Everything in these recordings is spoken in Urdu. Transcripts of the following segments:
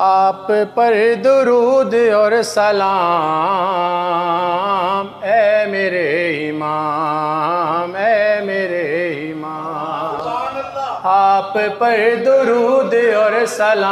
آپ پر درود اور سلام، اے میرے امام، اے میرے امام۔ آپ پر درود اور سلام،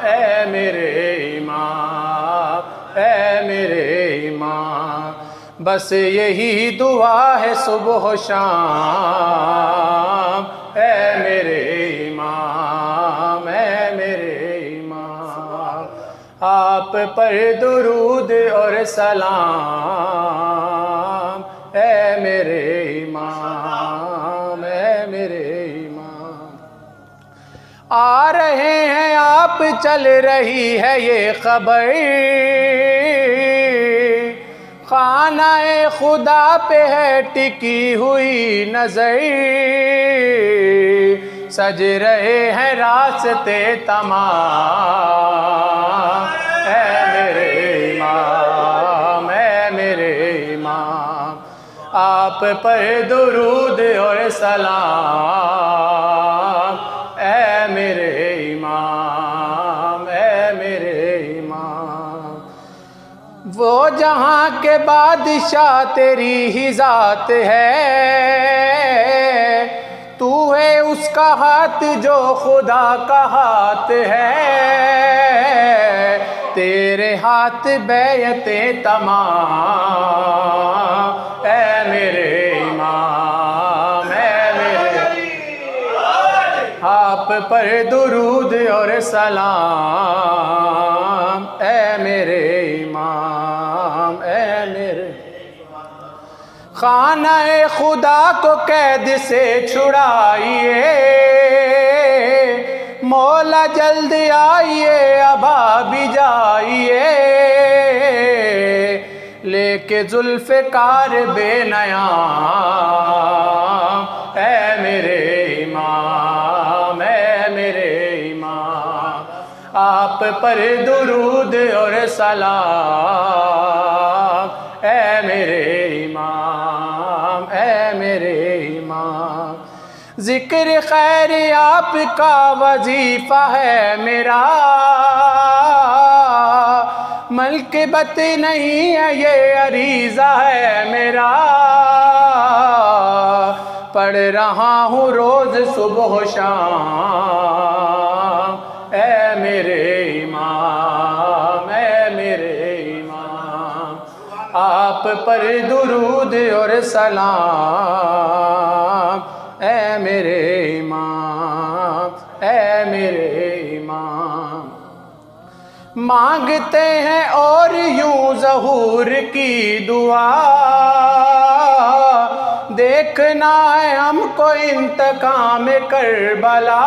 اے میرے امام، اے میرے امام۔ بس یہی دعا ہے صبح و شام، اے میرے امام، اے میرے امام۔ آپ پر درود اور سلام، اے میرے امام، اے میرے امام۔ آ رہے ہیں آپ، چل رہی ہے یہ خبر، خانہ خدا پہ ہے ٹکی ہوئی نظر، سج رہے ہیں راستے تمام، اے میرے امام، اے میرے امام۔ آپ پر درود اور سلام، اے میرے امام، اے میرے امام۔ وہ جہاں کے بادشاہ تیری ہی ذات ہے، تو ہے اس کا ہاتھ جو خدا کا ہاتھ ہے، تیرے ہاتھ بیعتیں تمام، اے میرے امام، اے میرے۔ آپ پر درود اور سلام، اے میرے امام، اے میرے۔ خانہ خدا کو قید سے چھڑائیے، مولا جلد آئیے، ابا بھی جائیے، لے کے ذوالفقار بے نیام، اے میرے امام، اے میرے امام۔ آپ پر درود اور سلام، اے میرے امام، اے میرے امام۔ ذکر خیر آپ کا وظیفہ ہے میرا، ملکبت نہیں ہے یہ عریضہ ہے میرا، پڑھ رہا ہوں روز صبح و شام، اے میرے امام، اے میرے امام۔ آپ پر درود اور سلام، اے میرے امام، اے میرے امام۔ مانگتے ہیں اور یوں ظہور کی دعا، دیکھنا ہے ہم کو انتقام کربلا،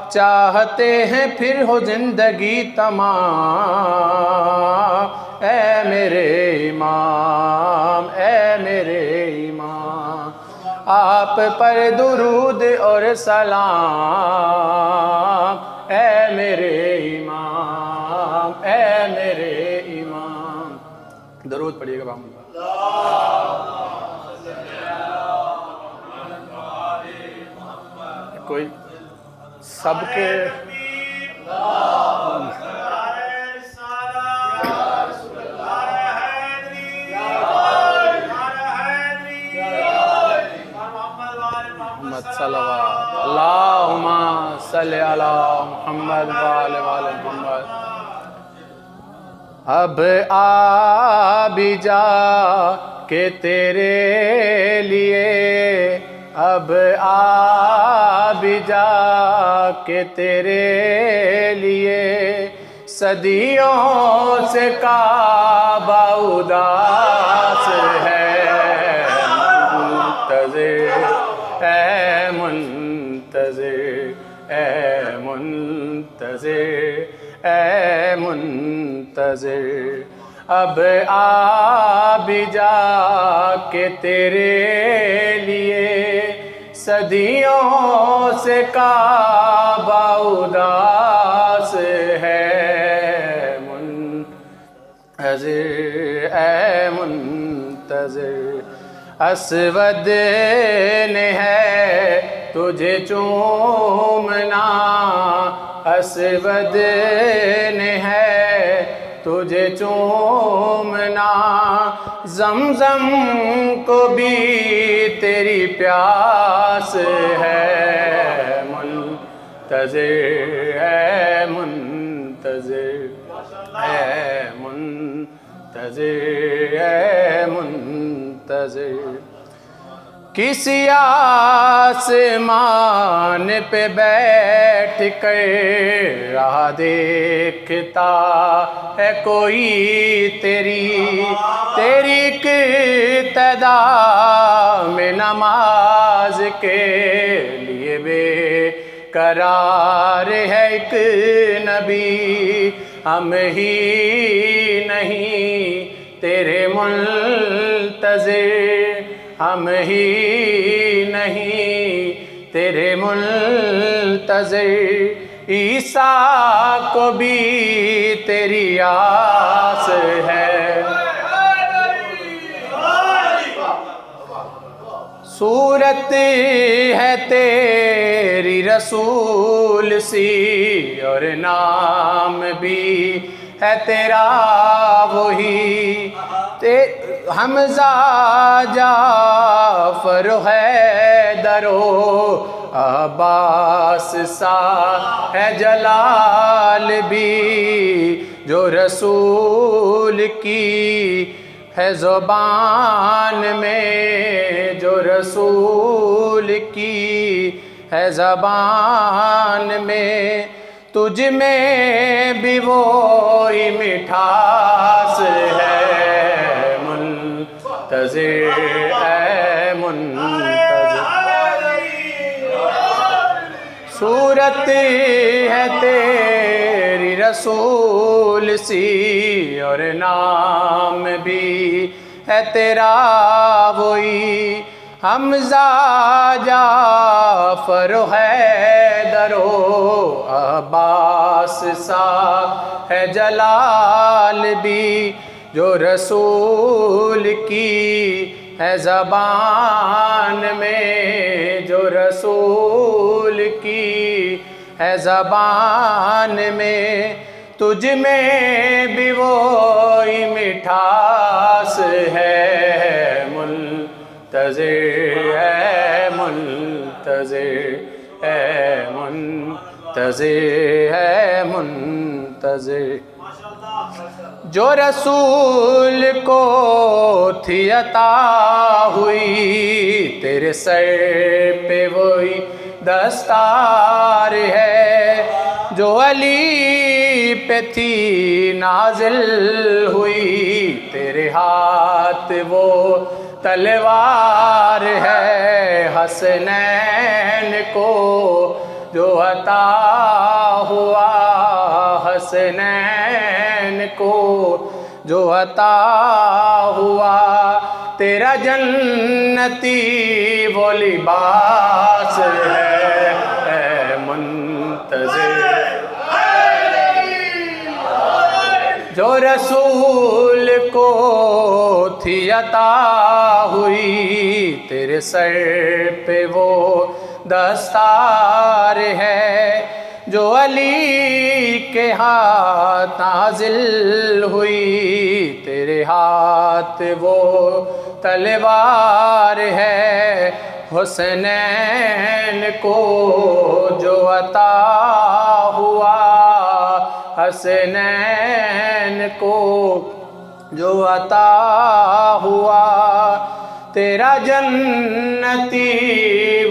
چاہتے ہیں پھر ہو زندگی تمام، اے میرے امام، اے میرے امام۔ آپ پر درود اور سلام، اے میرے امام، اے میرے امام۔ درود پڑھیے گا بھائی۔ کوئی سب کے محمد صلوات اللہم صلی علی محمد وآل محمد۔ اب آ بھی جا کہ تیرے لیے، اب آ بھی جا کہ تیرے لیے، صدیوں سے کعبہ اداس ہے، منتظر اے منتظر، اے منتظر، اے منتظر۔ اب آ بھی جا کہ تیرے لیے، صدیوں سے کعبہ اداس ہے، منتظر اے منتظر۔ اسود نے ہے تجھے چومنا اسود نے ہے تجھے چومنا زمزم کو بھی تیری پیاس ہے منتظر ہے منتظر ہے منتظر ہے منتظر کسی آسمان پہ بیٹھ کر راہ دیکھتا ہے کوئی تیری اقتدا میں نماز کے لیے بے قرار ہے ایک نبی ہم ہی نہیں تیرے منتظر ہم ہی نہیں تیرے منتظر عیسیٰ کو بھی تیری آس ہے صورت ہے تیری رسول سی اور نام بھی ہے تیرا وہی حمزہ جعفر حیدر و عباس سا ہے جلال بھی جو رسول کی ہے زبان میں جو رسول کی ہے زبان میں تجھ میں بھی وہی مٹھاس ہے منتظر ہے منتظر صورت ہے تیری رسول سی اور نام بھی ہے تیرا وہی حمزہ جعفر حیدر و عباس سا ہے جلال بھی جو رسول کی ہے زبان میں جو رسول کی ہے زبان میں تجھ میں بھی وہی مٹھاس ہے منتظر ہے منتظر ہے منتظر ہے منتظر جو رسول کو تھی عطا ہوئی تیرے سر پہ وہی دستار ہے جو علی پہ تھی نازل ہوئی تیرے ہاتھ وہ تلوار ہے حسنین کو جو عطا ہوا حسنین کو جو عطا ہوا تیرا جنتی وہ لباس ہے منتظر جو رسول کو تھی عطا ہوئی تیرے سر پہ وہ دستار ہے جو علی کے ہاتھ نازل ہوئی تیرے ہاتھ وہ تلوار ہے حسنین کو جو عطا ہوا حسنین کو جو عطا ہوا تیرا جنتی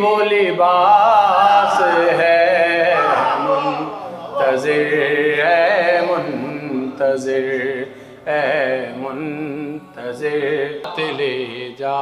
وہ لباس ہے منتظر ہے منتظر ہے منتظر لے جا